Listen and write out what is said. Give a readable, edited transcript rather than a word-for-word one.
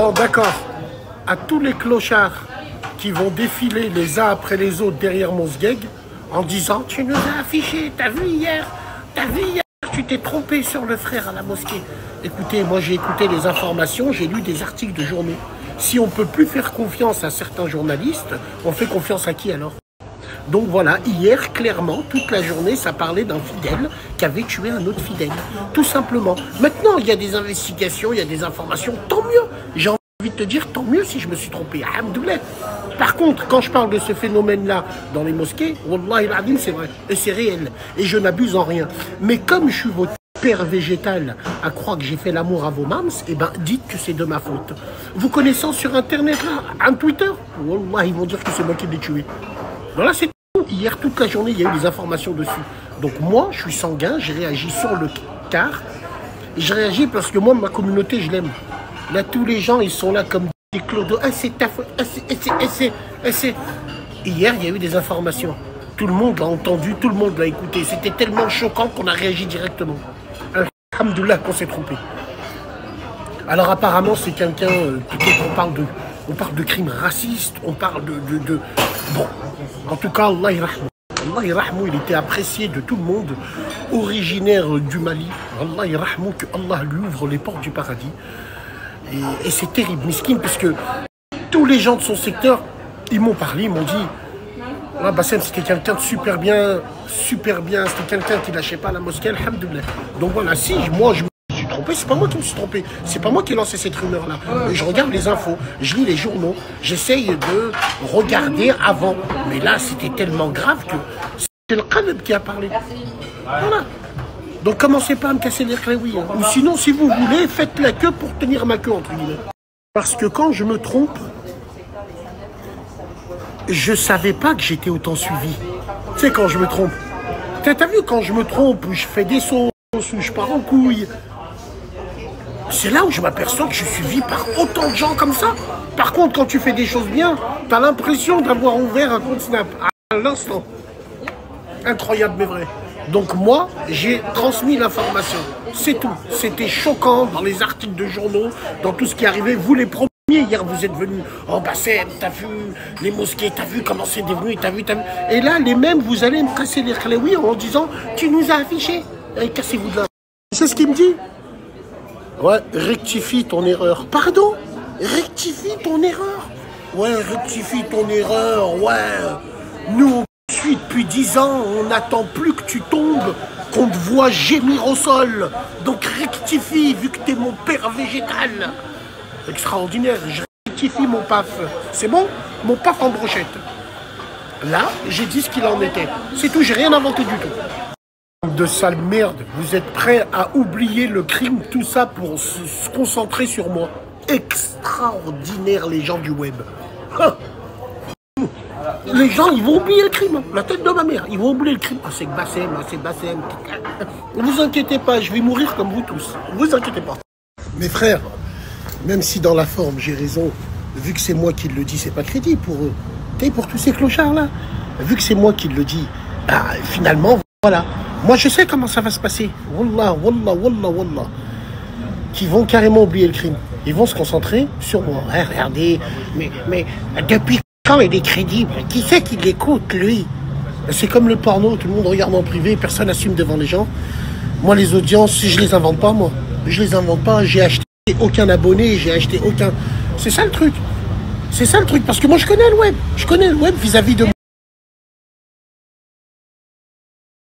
Bon, d'accord. À tous les clochards qui vont défiler les uns après les autres derrière mon sgeg en disant « Tu nous as affiché, t'as vu hier, tu t'es trompé sur le frère à la mosquée. » Écoutez, moi j'ai écouté les informations, j'ai lu des articles de journaux. Si on ne peut plus faire confiance à certains journalistes, on fait confiance à qui alors? Donc voilà, hier, clairement, toute la journée, ça parlait d'un fidèle qui avait tué un autre fidèle. Tout simplement. Maintenant, il y a des investigations, il y a des informations, tant mieux. J'ai envie de te dire, tant mieux si je me suis trompé. Alhamdoulilah. Par contre, quand je parle de ce phénomène-là dans les mosquées, Wallah al-Adim, c'est vrai, et c'est réel, et je n'abuse en rien. Mais comme je suis votre père végétal à croire que j'ai fait l'amour à vos mams, eh ben dites que c'est de ma faute. Vous connaissant sur Internet, là, un Twitter, Wallah, ils vont dire que c'est moi qui l'ai tué. Voilà, c'est tout. Hier, toute la journée, il y a eu des informations dessus. Donc moi, je suis sanguin, j'ai réagi sur le car. Je réagis parce que moi, ma communauté, je l'aime. Là, tous les gens, ils sont là comme des clodos. Ah, c'est ta faute. Ah, c'est... Hier, il y a eu des informations. Tout le monde l'a entendu, tout le monde l'a écouté. C'était tellement choquant qu'on a réagi directement. Alhamdoulilah qu'on s'est trompé. Alors apparemment, c'est quelqu'un... peut-être on parle de crimes racistes, on parle de... Bon, en tout cas, Allah irahmou. Allah irahmou, il était apprécié de tout le monde, originaire du Mali. Allah irahmou, que Allah lui ouvre les portes du paradis. Et c'est terrible, miskin, parce que tous les gens de son secteur, ils m'ont parlé, ils m'ont dit ah, Bassem, c'était quelqu'un de super bien, c'était quelqu'un qui lâchait pas la mosquée, alhamdoulilah. Donc voilà, si moi je me suis trompé, c'est pas moi qui me suis trompé, c'est pas moi qui ai lancé cette rumeur-là. Je regarde les infos, je lis les journaux, j'essaye de regarder avant. Mais là, c'était tellement grave que c'est le Khaled qui a parlé. Voilà. Donc commencez pas à me casser les cléouilles. Hein. Ou sinon, si vous voulez, faites la queue pour tenir ma queue, entre guillemets. Parce que quand je me trompe, je savais pas que j'étais autant suivi. Tu sais, quand je me trompe. T'as vu, quand je me trompe, je fais des sauces, ou je pars en couille. C'est là où je m'aperçois que je suis suivi par autant de gens comme ça. Par contre, quand tu fais des choses bien, t'as l'impression d'avoir ouvert un compte Snap à l'instant. Incroyable, mais vrai. Donc moi, j'ai transmis l'information. C'est tout. C'était choquant dans les articles de journaux, dans tout ce qui arrivait. Vous les premiers, hier, vous êtes venus. Oh Bassem, t'as vu les mosquées, t'as vu comment c'est devenu, t'as vu. Et là, les mêmes, vous allez me casser les cléouilles en disant, tu nous as affiché. Et cassez-vous de là. C'est ce qu'il me dit. Ouais, rectifie ton erreur. Pardon? Rectifie ton erreur? Ouais, rectifie ton erreur, ouais. Nous, depuis 10 ans, on n'attend plus que tu tombes, qu'on te voit gémir au sol. Donc rectifie, vu que t'es mon père végétal. Extraordinaire, je rectifie mon paf. C'est bon? Mon paf en brochette. Là, j'ai dit ce qu'il en était. C'est tout, j'ai rien inventé du tout. De sale merde, vous êtes prêts à oublier le crime, tout ça pour se concentrer sur moi. Extraordinaire, les gens du web. Hein. Les gens, ils vont oublier le crime. La tête de ma mère, ils vont oublier le crime. Ah, c'est Bassem, c'est Bassem. Ne vous inquiétez pas, je vais mourir comme vous tous. Ne vous inquiétez pas. Mes frères, même si dans la forme, j'ai raison, vu que c'est moi qui le dis, c'est pas crédible pour eux. Et pour tous ces clochards-là, vu que c'est moi qui le dis, bah, finalement, voilà. Moi, je sais comment ça va se passer. Wallah, wallah, wallah, wallah. Qui vont carrément oublier le crime. Ils vont se concentrer sur moi. Ouais, regardez, mais depuis quand il est crédible? Qui c'est qui l'écoute, lui? C'est comme le porno, tout le monde regarde en privé, personne n'assume devant les gens. Moi, les audiences, je les invente pas, moi. Je les invente pas, j'ai acheté aucun abonné, j'ai acheté aucun... C'est ça le truc. C'est ça le truc, parce que moi, je connais le web. Je connais le web vis-à-vis de moi.